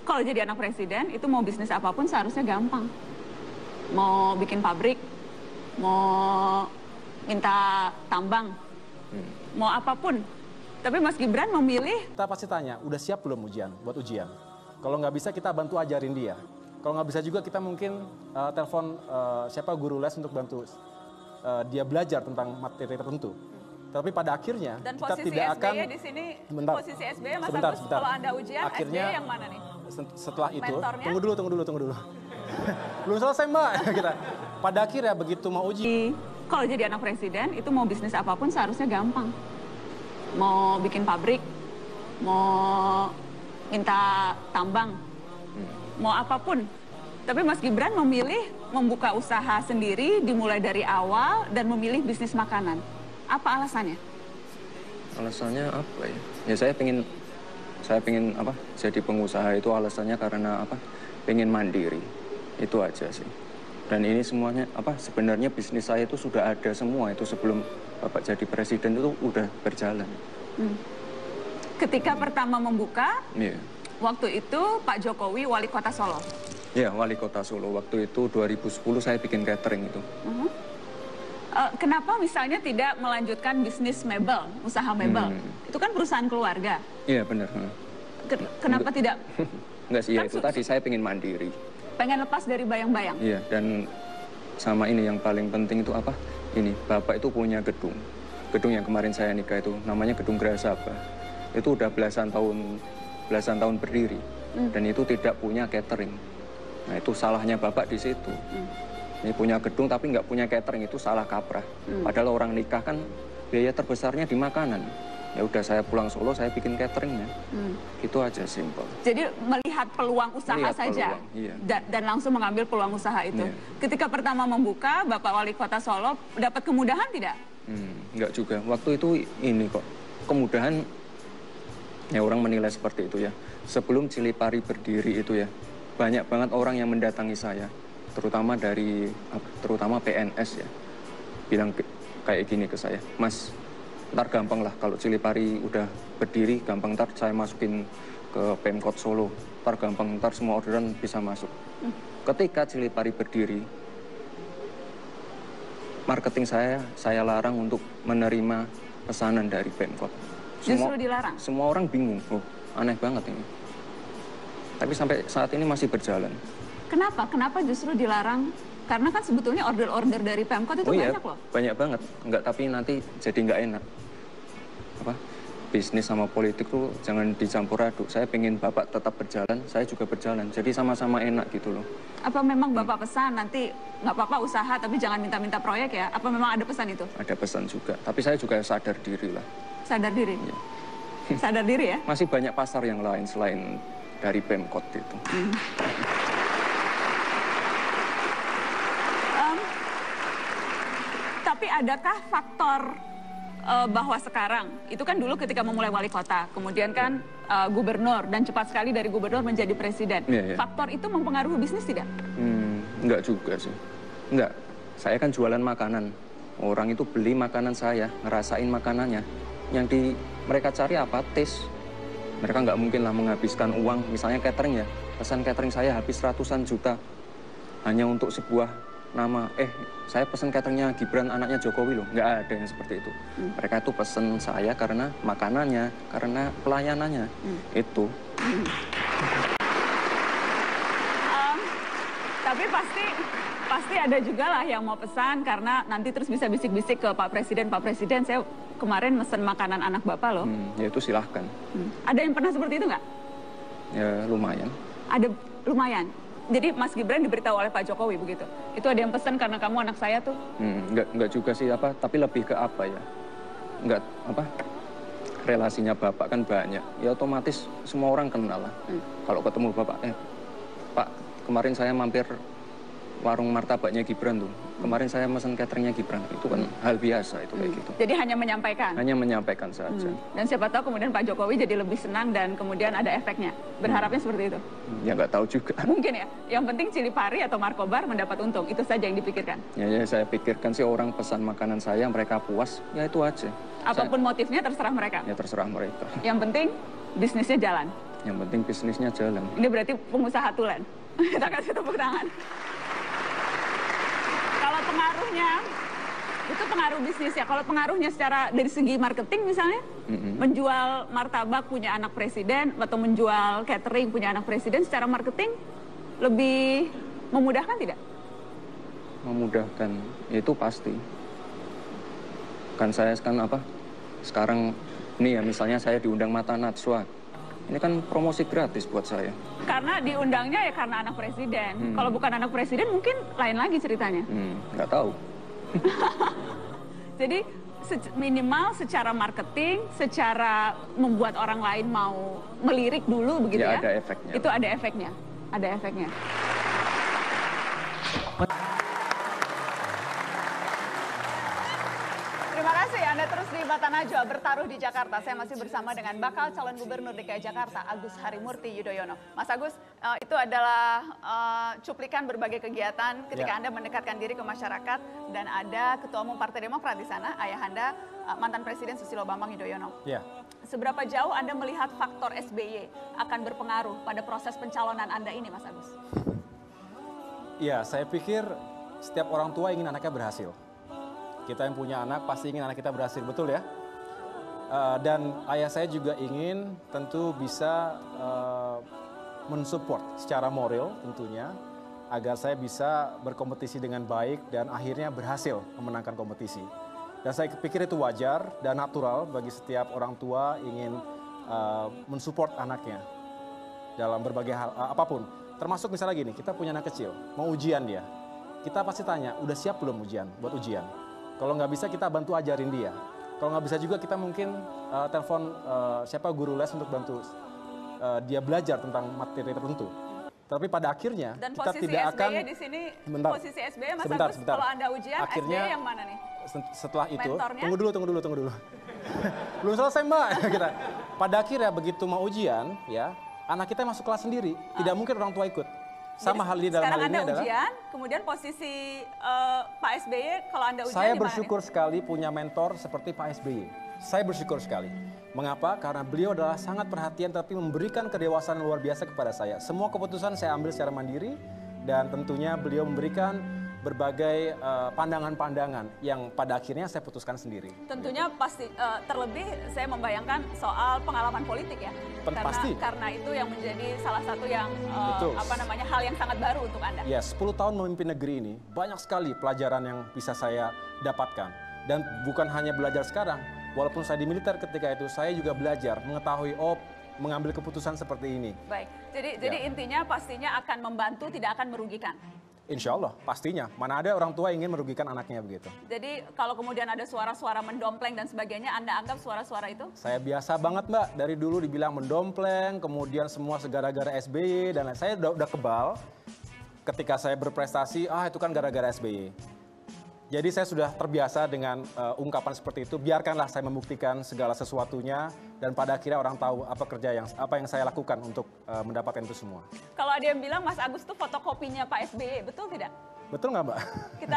Kalau jadi anak presiden, itu mau bisnis apapun seharusnya gampang. Mau bikin pabrik, mau minta tambang, mau apapun. Tapi Mas Gibran memilih... Kita pasti tanya, udah siap belum buat ujian? Kalau nggak bisa, kita bantu ajarin dia. Kalau nggak bisa juga, kita mungkin telepon siapa guru les untuk bantu dia belajar tentang materi tertentu. Tapi pada akhirnya Dan kita tidak SBY akan di sini, sebentar, posisi SBY Mas sebentar, Agus, sebentar. kalau Anda ujian, akhirnya, SBY yang mana nih? Setelah itu, Mentornya? tunggu dulu. Belum selesai Mbak. Kita. Pada akhirnya begitu mau uji. Kalau jadi anak presiden, itu mau bisnis apapun seharusnya gampang. Mau bikin pabrik, mau minta tambang, mau apapun. Tapi Mas Gibran memilih membuka usaha sendiri, dimulai dari awal, dan memilih bisnis makanan. Apa alasannya? Alasannya apa ya? Ya saya pengen apa? Jadi pengusaha itu alasannya karena apa? Pengen mandiri. Itu aja sih. Dan ini semuanya apa? Sebenarnya bisnis saya itu sudah ada semua itu sebelum Bapak jadi presiden itu udah berjalan. Ketika pertama membuka, Iya. waktu itu Pak Jokowi wali kota Solo. Ya, wali kota Solo. Waktu itu 2010 saya bikin catering itu. Kenapa misalnya tidak melanjutkan bisnis mebel, usaha mebel? Itu kan perusahaan keluarga. Iya, benar. Kenapa tidak? Enggak sih, ya Kan itu tadi saya pengen mandiri. Pengen lepas dari bayang-bayang? Iya, dan sama ini yang paling penting itu apa? Ini, Bapak itu punya gedung. Gedung yang kemarin saya nikah itu, namanya Gedung Grahasaba. Itu udah belasan tahun berdiri. Dan itu tidak punya catering. Nah, itu salahnya Bapak di situ. Ini punya gedung tapi nggak punya catering, itu salah kaprah. Padahal orang nikah kan biaya terbesarnya di makanan. Ya udah saya pulang Solo, saya bikin cateringnya. Gitu aja, simpel. Jadi melihat peluang usaha Melihat saja peluang, iya. dan langsung mengambil peluang usaha itu. Iya. Ketika pertama membuka, Bapak Wali Kota Solo dapat kemudahan tidak? Nggak juga. Waktu itu ini kok, kemudahan ya orang menilai seperti itu ya. Sebelum Cilipari berdiri itu ya, banyak banget orang yang mendatangi saya. Terutama PNS ya. Bilang kayak gini ke saya, Mas, ntar gampang lah kalau Cilipari udah berdiri, gampang ntar saya masukin ke Pemkot Solo. Ntar gampang, ntar semua orderan bisa masuk. Ketika Cilipari berdiri, marketing saya larang untuk menerima pesanan dari Pemkot. Justru dilarang? Semua orang bingung, aneh banget ini. Tapi sampai saat ini masih berjalan. Kenapa? Kenapa justru dilarang? Karena kan sebetulnya order-order dari Pemkot itu banyak loh. Banyak banget. Enggak, tapi nanti jadi nggak enak. Apa? Bisnis sama politik tuh jangan dicampur aduk. Saya pengen Bapak tetap berjalan, saya juga berjalan. Jadi sama-sama enak gitu loh. Apa memang Bapak pesan nanti nggak apa-apa usaha tapi jangan minta-minta proyek ya? Apa memang ada pesan itu? Ada pesan juga. Tapi saya juga sadar diri lah. Sadar diri? Iya. Sadar diri ya? Masih banyak pasar yang lain selain dari Pemkot itu. Tapi adakah faktor bahwa sekarang, itu kan dulu ketika memulai wali kota, kemudian kan gubernur, dan cepat sekali dari gubernur menjadi presiden. Iya. Faktor itu mempengaruhi bisnis tidak? Enggak juga sih. Enggak. Saya kan jualan makanan. Orang itu beli makanan saya, ngerasain makanannya. Yang mereka cari apa? Taste. Mereka nggak mungkin lah menghabiskan uang, misalnya catering ya. Pesan catering saya habis ratusan juta. Hanya untuk sebuah nama, saya pesan cateringnya Gibran anaknya Jokowi loh. Nggak ada yang seperti itu. Mereka itu pesen saya karena makanannya, karena pelayanannya. Itu. Tapi pasti ada juga lah yang mau pesan karena nanti terus bisa bisik-bisik ke Pak Presiden, saya kemarin mesen makanan anak Bapak loh. Ya itu silahkan. Ada yang pernah seperti itu nggak? Ya lumayan. Ada lumayan. Jadi Mas Gibran diberitahu oleh Pak Jokowi begitu. Itu ada yang pesan karena kamu anak saya tuh. Enggak juga sih apa, tapi lebih ke apa ya? Enggak apa? Relasinya Bapak kan banyak. Ya otomatis semua orang kenal lah. Kalau ketemu Bapak, Pak, kemarin saya mampir warung martabaknya Gibran tuh. Kemarin saya mesen cateringnya Gibran. Itu kan hal biasa itu kayak gitu. Jadi hanya menyampaikan? Hanya menyampaikan saja. Dan siapa tahu kemudian Pak Jokowi jadi lebih senang dan kemudian ada efeknya. Berharapnya seperti itu? Ya nggak tahu juga. Mungkin ya. Yang penting Cilipari atau Markobar mendapat untung. Itu saja yang dipikirkan? Ya saya pikirkan sih orang pesan makanan saya, mereka puas. Ya itu aja. Apapun motifnya terserah mereka? Ya terserah mereka. Yang penting bisnisnya jalan? Yang penting bisnisnya jalan. Ini berarti pengusaha tulen. Kita kasih tepuk tangan. Kalau pengaruhnya, itu pengaruh bisnis ya. Kalau pengaruhnya secara dari segi marketing misalnya, menjual martabak punya anak presiden atau menjual catering punya anak presiden secara marketing lebih memudahkan tidak? Memudahkan, itu pasti. Kan saya kan apa, sekarang ini ya misalnya saya diundang Mata Najwa. Ini kan promosi gratis buat saya. Karena diundangnya ya karena anak presiden. Kalau bukan anak presiden mungkin lain lagi ceritanya. Nggak tahu. Jadi minimal secara marketing, secara membuat orang lain mau melirik dulu begitu ya. Ya ada efeknya. Itu ada efeknya. Ada efeknya. Terima kasih Anda terus di Mata Najwa bertaruh di Jakarta. Saya masih bersama dengan bakal calon gubernur DKI Jakarta Agus Harimurti Yudhoyono. Mas Agus, itu adalah cuplikan berbagai kegiatan ketika Anda mendekatkan diri ke masyarakat dan ada Ketua Umum Partai Demokrat di sana, ayahanda mantan Presiden Susilo Bambang Yudhoyono. Seberapa jauh Anda melihat faktor SBY akan berpengaruh pada proses pencalonan Anda ini, Mas Agus? Ya, saya pikir setiap orang tua ingin anaknya berhasil. Kita yang punya anak pasti ingin anak kita berhasil, betul ya? Dan ayah saya juga ingin tentu bisa mensupport secara moral tentunya agar saya bisa berkompetisi dengan baik dan akhirnya berhasil memenangkan kompetisi. Dan saya pikir itu wajar dan natural bagi setiap orang tua ingin mensupport anaknya dalam berbagai hal apapun. Termasuk misalnya gini, kita punya anak kecil, mau ujian dia. Kita pasti tanya, udah siap belum buat ujian? Kalau nggak bisa kita bantu ajarin dia. Kalau nggak bisa juga kita mungkin telepon siapa guru les untuk bantu dia belajar tentang materi tertentu. Tapi pada akhirnya dan kita tidak akan. di sini, posisi SBY Mas sebentar. Agus, kalau Anda ujian akhirnya, SBY yang mana nih? Setelah itu, mentornya? tunggu dulu. Belum selesai Mbak. Kita. Pada akhirnya begitu mau ujian, ya anak kita masuk kelas sendiri. Tidak mungkin orang tua ikut. Sama hal ini dalam hal ini adalah ujian, kemudian posisi Pak SBY kalau Anda ujian saya di mana bersyukur nih? sekali punya mentor seperti Pak SBY. Saya bersyukur sekali. Mengapa? Karena beliau adalah sangat perhatian tapi memberikan kedewasaan luar biasa kepada saya. Semua keputusan saya ambil secara mandiri dan tentunya beliau memberikan berbagai pandangan-pandangan yang pada akhirnya saya putuskan sendiri. Tentunya pasti terlebih saya membayangkan soal pengalaman politik ya. Pasti. Karena itu yang menjadi salah satu yang hal yang sangat baru untuk Anda. Ya, 10 tahun memimpin negeri ini banyak sekali pelajaran yang bisa saya dapatkan. Dan bukan hanya belajar sekarang, walaupun saya di militer ketika itu saya juga belajar mengetahui mengambil keputusan seperti ini. Baik. Jadi intinya pastinya akan membantu, tidak akan merugikan. Insya Allah, pastinya. Mana ada orang tua ingin merugikan anaknya begitu. Jadi kalau kemudian ada suara-suara mendompleng dan sebagainya, Anda anggap suara-suara itu? Saya biasa banget Mbak, dari dulu dibilang mendompleng, kemudian semua segara-gara SBY, dan saya udah kebal ketika saya berprestasi, itu kan gara-gara SBY. Jadi saya sudah terbiasa dengan ungkapan seperti itu, biarkanlah saya membuktikan segala sesuatunya, dan pada akhirnya orang tahu apa yang saya lakukan untuk mendapatkan itu semua. Kalau ada yang bilang Mas Agus itu fotokopinya Pak SBY, betul tidak? Betul nggak Mbak? Kita